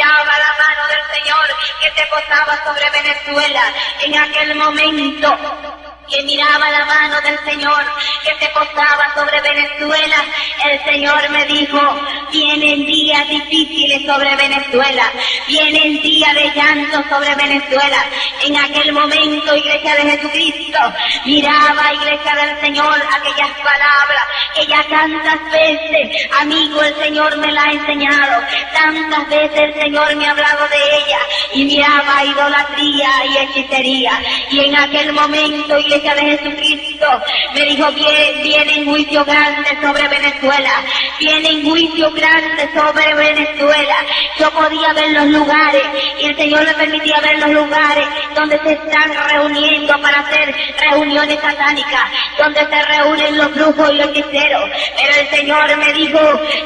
miraba la mano del Señor que se posaba sobre Venezuela. En aquel momento que miraba la mano del Señor que se posaba sobre Venezuela, el Señor me dijo: vienen días difíciles sobre Venezuela, vienen días de llanto sobre Venezuela. En aquel momento, Iglesia de Jesucristo, miraba, Iglesia del Señor, aquellas palabras que ya tantas veces, amigo, el Señor me la ha enseñado, tantas veces el Señor me ha hablado de ella, y miraba idolatría y hechicería. Y en aquel momento, Iglesia de Jesucristo, me dijo: viene juicio grande sobre Venezuela, viene juicio grande sobre Venezuela. Yo podía ver los lugares, y el Señor me permitía ver los lugares donde se están reuniendo para hacer reuniones satánicas, donde se reúnen los brujos y los hechiceros. Pero el Señor me dijo: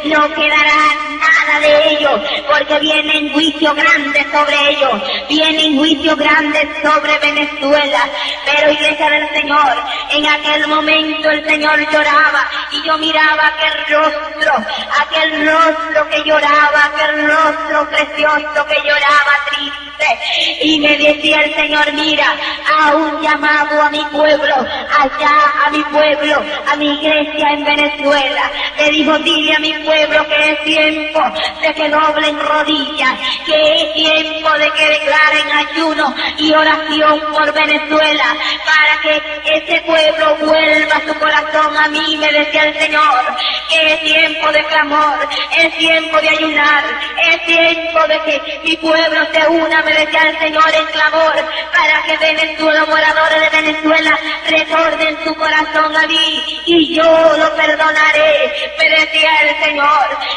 no quedará nada de ellos, porque viene juicio grande sobre ellos, viene juicio grande sobre Venezuela. Pero, Iglesia del Señor, en aquel momento el Señor lloraba, y yo miraba aquel rostro que lloraba, aquel rostro precioso que lloraba triste, y me decía el Señor: mira, a un llamado a mi pueblo, allá a mi pueblo, a mi iglesia en Venezuela. Le dijo: dile a mi pueblo que es tiempo de que doblen rodillas, que es tiempo de que declaren ayuno y oración por Venezuela, para que ese pueblo vuelva su corazón a mí. Me decía el Señor que es tiempo de clamor, es tiempo de ayunar, es tiempo de que mi pueblo se una, me decía el Señor, en clamor, para que Venezuela, moradores de Venezuela, retornen su corazón a mí, y yo lo perdonaré. Me decía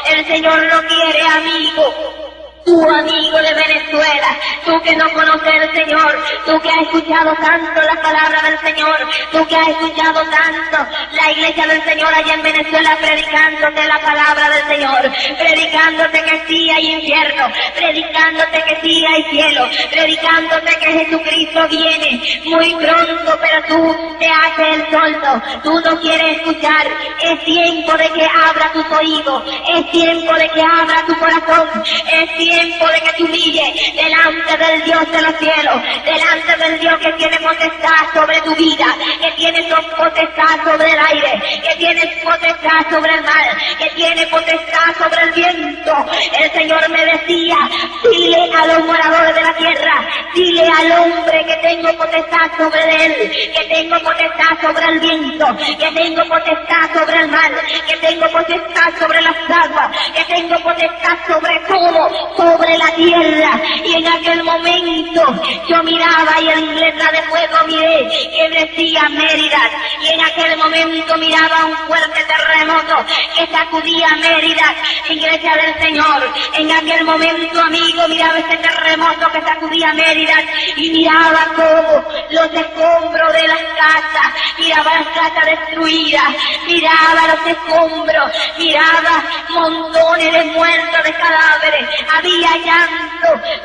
el Señor no quiere amigo. Tú, amigo de Venezuela, tú que no conoces al Señor, tú que has escuchado tanto la palabra del Señor, tú que has escuchado tanto la iglesia del Señor allá en Venezuela predicándote la palabra del Señor, predicándote que sí hay infierno, predicándote que sí hay cielo, predicándote que Jesucristo viene muy pronto, pero tú te haces el sordo, tú no quieres escuchar. Es tiempo de que abra tus oídos, es tiempo de que abra tu corazón, es tiempo de que te humilles delante del Dios de los cielos, delante del Dios que tiene potestad sobre tu vida, que tiene potestad sobre el aire, que tiene potestad sobre el mar, que tiene potestad sobre el viento. El Señor me decía: dile a los moradores de la tierra, dile al hombre que tengo potestad sobre él, que tengo potestad sobre el viento, que tengo potestad sobre el mar, que tengo potestad sobre las aguas, que tengo potestad sobre todo, sobre la tierra. Y en aquel momento yo miraba, y en letra de fuego miré que decía Mérida, y en aquel momento miraba un fuerte terremoto que sacudía Mérida, iglesia del Señor. En aquel momento, amigo, miraba ese terremoto que sacudía Mérida, y miraba como los escombros de las casas, miraba las casas destruidas, miraba los escombros, miraba montones de muertos, de cadáveres, había llanto.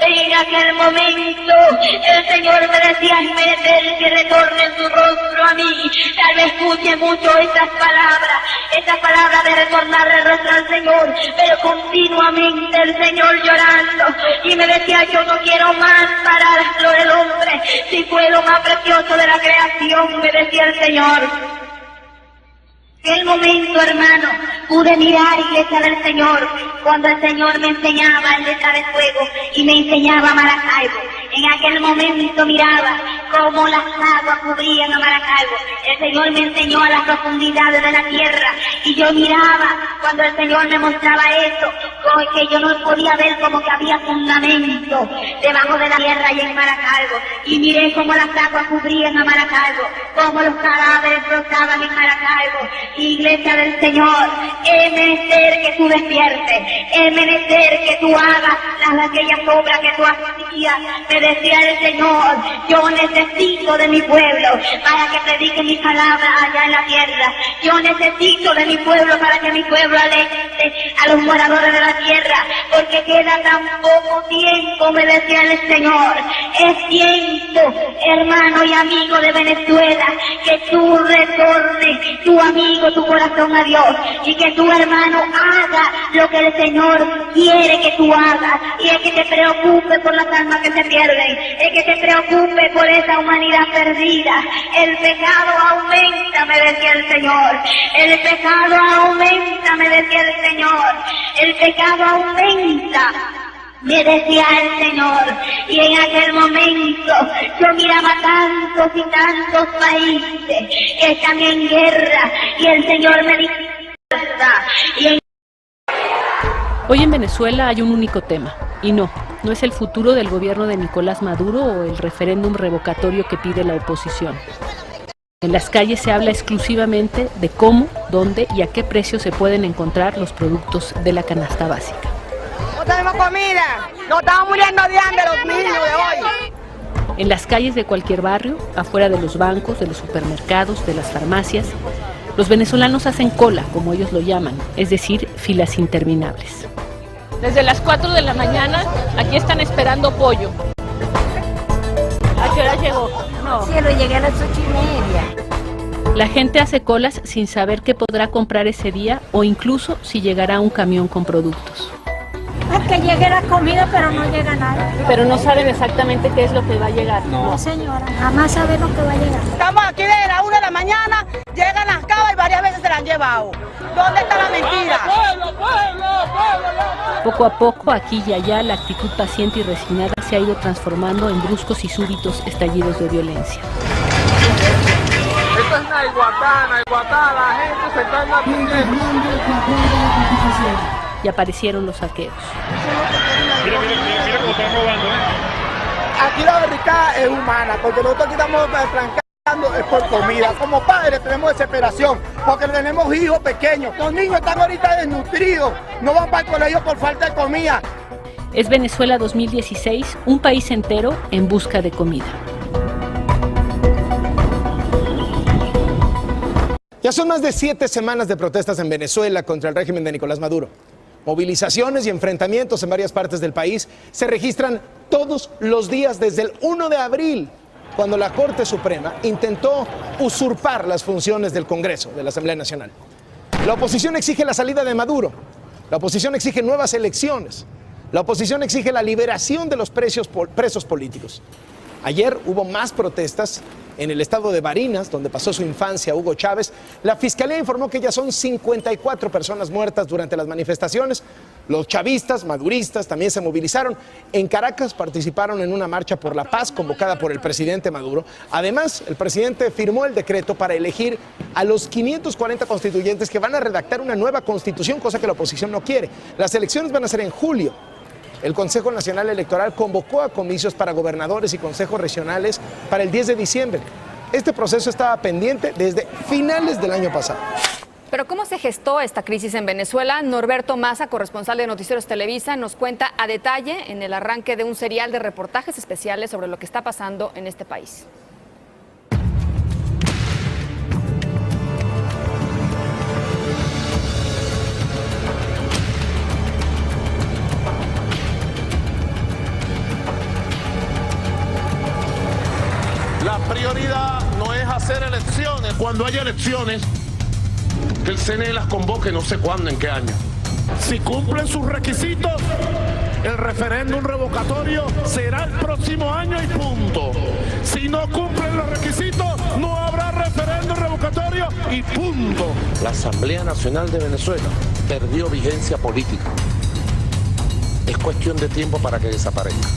En aquel momento el Señor me decía: Esmetel, que retorne su rostro a mí. Tal vez escuche mucho estas palabras de retornar el rostro al Señor, pero continuamente el Señor llorando, y me decía: yo no quiero más para la flor del hombre, si fue lo más precioso de la creación, me decía el Señor. En aquel momento, hermano, pude mirar, iglesia del Señor, cuando el Señor me enseñaba en letra de fuego y me enseñaba Maracaibo. En aquel momento miraba cómo las aguas cubrían a Maracaibo. El Señor me enseñó a las profundidades de la tierra, y yo miraba cuando el Señor me mostraba eso, que yo no podía ver como que había fundamento debajo de la tierra y en Maracaibo. Y miré cómo las aguas cubrían a Maracaibo, cómo los cadáveres brotaban en Maracaibo. Iglesia del Señor, es menester que tú despiertes, es menester que tú hagas aquellas obras que tú has me decía el Señor, yo necesito de mi pueblo para que predique mi palabra allá en la tierra. Yo necesito de mi pueblo para que mi pueblo alente a los moradores de la tierra, porque queda tan poco tiempo, me decía el Señor. Es tiempo, hermano y amigo de Venezuela, que tú retornes, tu amigo, tu corazón a Dios, y que tu hermano haga lo que el Señor quiere que tú hagas, y es que te preocupe por las almas que se pierden, es que te preocupe por esa humanidad perdida. El pecado aumenta, me decía el Señor, el pecado aumenta, me decía el Señor, el pecado aumenta, me decía el Señor. Y en aquel momento yo miraba tantos y tantos países que están en guerra, y el Señor me dijo, hoy en Venezuela hay un único tema, y no es el futuro del gobierno de Nicolás Maduro o el referéndum revocatorio que pide la oposición. En las calles se habla exclusivamente de cómo, dónde y a qué precio se pueden encontrar los productos de la canasta básica. No tenemos comida, nos estamos muriendo de hambre los niños de hoy. En las calles de cualquier barrio, afuera de los bancos, de los supermercados, de las farmacias, los venezolanos hacen cola, como ellos lo llaman, es decir, filas interminables. Desde las 4 de la mañana, aquí están esperando pollo. ¿A qué hora llegó? No. Sí, lo llegué a las 8:30. La gente hace colas sin saber qué podrá comprar ese día o incluso si llegará un camión con productos. Es que llegue la comida, pero no llega nada. Pero no saben exactamente qué es lo que va a llegar. No, señora, jamás saben lo que va a llegar. Estamos aquí desde las 1 de la mañana, llegan las cabas y varias veces se las han llevado. ¿Dónde está la mentira? Poco a poco, aquí y allá, la actitud paciente y resignada se ha ido transformando en bruscos y súbitos estallidos de violencia. Esto es Naiguatá, la gente se está enardeciendo. Y aparecieron los saqueos. Mira cómo están robando, Aquí la barricada es humana, porque nosotros aquí estamos trancando es por comida. Como padres tenemos desesperación, porque tenemos hijos pequeños. Los niños están ahorita desnutridos, no van para el colegio por falta de comida. Es Venezuela 2016, un país entero en busca de comida. Ya son más de 7 semanas de protestas en Venezuela contra el régimen de Nicolás Maduro. Movilizaciones y enfrentamientos en varias partes del país se registran todos los días desde el 1 de abril, cuando la Corte Suprema intentó usurpar las funciones del Congreso, de la Asamblea Nacional. La oposición exige la salida de Maduro, la oposición exige nuevas elecciones, la oposición exige la liberación de los presos políticos. Ayer hubo más protestas en el estado de Barinas, donde pasó su infancia Hugo Chávez. La fiscalía informó que ya son 54 personas muertas durante las manifestaciones. Los chavistas, maduristas, también se movilizaron. En Caracas participaron en una marcha por la paz convocada por el presidente Maduro. Además, el presidente firmó el decreto para elegir a los 540 constituyentes que van a redactar una nueva constitución, cosa que la oposición no quiere. Las elecciones van a ser en julio. El Consejo Nacional Electoral convocó a comicios para gobernadores y consejos regionales para el 10 de diciembre. Este proceso estaba pendiente desde finales del año pasado. Pero ¿cómo se gestó esta crisis en Venezuela? Norberto Maza, corresponsal de Noticieros Televisa, nos cuenta a detalle en el arranque de un serial de reportajes especiales sobre lo que está pasando en este país. La prioridad no es hacer elecciones. Cuando haya elecciones, que el CNE las convoque no sé cuándo, en qué año. Si cumplen sus requisitos, el referéndum revocatorio será el próximo año y punto. Si no cumplen los requisitos, no habrá referéndum revocatorio y punto. La Asamblea Nacional de Venezuela perdió vigencia política. Es cuestión de tiempo para que desaparezca.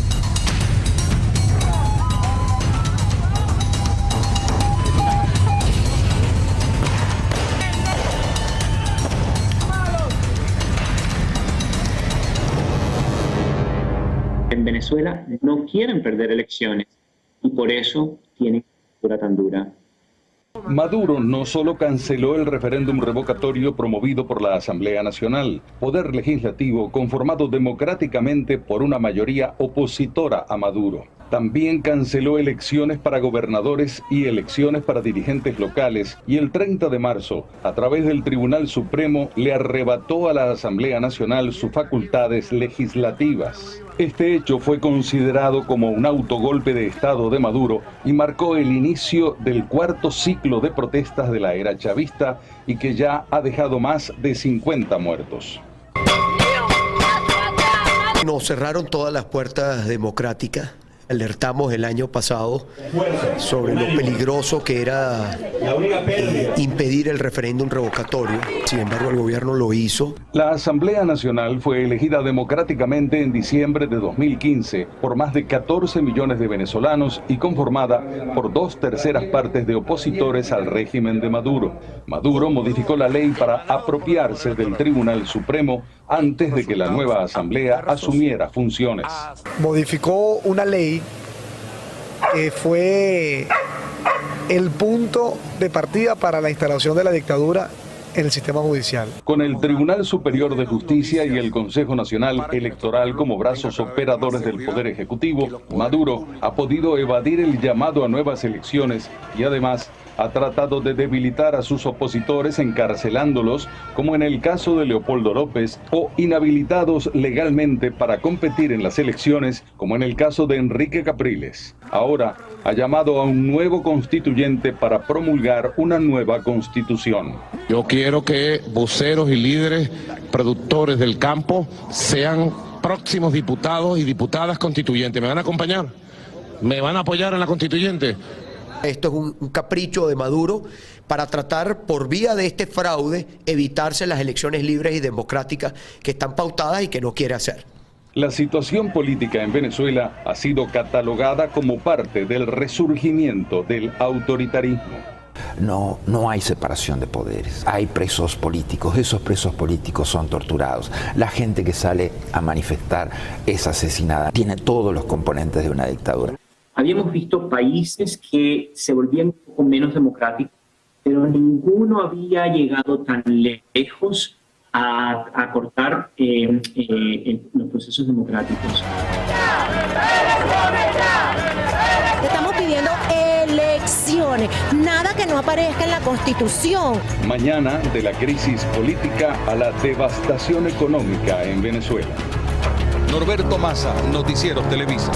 En Venezuela no quieren perder elecciones y por eso tienen una postura tan dura. Maduro no solo canceló el referéndum revocatorio promovido por la Asamblea Nacional, poder legislativo conformado democráticamente por una mayoría opositora a Maduro. También canceló elecciones para gobernadores y elecciones para dirigentes locales y el 30 de marzo, a través del Tribunal Supremo, le arrebató a la Asamblea Nacional sus facultades legislativas. Este hecho fue considerado como un autogolpe de Estado de Maduro y marcó el inicio del cuarto ciclo de protestas de la era chavista y que ya ha dejado más de 50 muertos. Nos cerraron todas las puertas democráticas. Alertamos el año pasado sobre lo peligroso que era impedir el referéndum revocatorio. Sin embargo, el gobierno lo hizo. La Asamblea Nacional fue elegida democráticamente en diciembre de 2015 por más de 14 millones de venezolanos y conformada por 2/3 partes de opositores al régimen de Maduro. Maduro modificó la ley para apropiarse del Tribunal Supremo antes de que la nueva Asamblea asumiera funciones. Modificó una ley que fue el punto de partida para la instalación de la dictadura en el sistema judicial. Con el Tribunal Superior de Justicia y el Consejo Nacional Electoral como brazos operadores del Poder Ejecutivo, Maduro ha podido evadir el llamado a nuevas elecciones y además ha tratado de debilitar a sus opositores encarcelándolos, como en el caso de Leopoldo López, o inhabilitados legalmente para competir en las elecciones, como en el caso de Enrique Capriles. Ahora ha llamado a un nuevo constituyente para promulgar una nueva constitución. Yo quiero que voceros y líderes productores del campo sean próximos diputados y diputadas constituyentes. ¿Me van a acompañar? ¿Me van a apoyar en la constituyente? Esto es un capricho de Maduro para tratar, por vía de este fraude, evitarse las elecciones libres y democráticas que están pautadas y que no quiere hacer. La situación política en Venezuela ha sido catalogada como parte del resurgimiento del autoritarismo. No hay separación de poderes, hay presos políticos, esos presos políticos son torturados, la gente que sale a manifestar es asesinada, tiene todos los componentes de una dictadura. Habíamos visto países que se volvían un poco menos democráticos, pero ninguno había llegado tan lejos a cortar los procesos democráticos. Estamos pidiendo elecciones, nada que no aparezca en la Constitución. Mañana, de la crisis política a la devastación económica en Venezuela. Norberto Massa, Noticieros Televisa.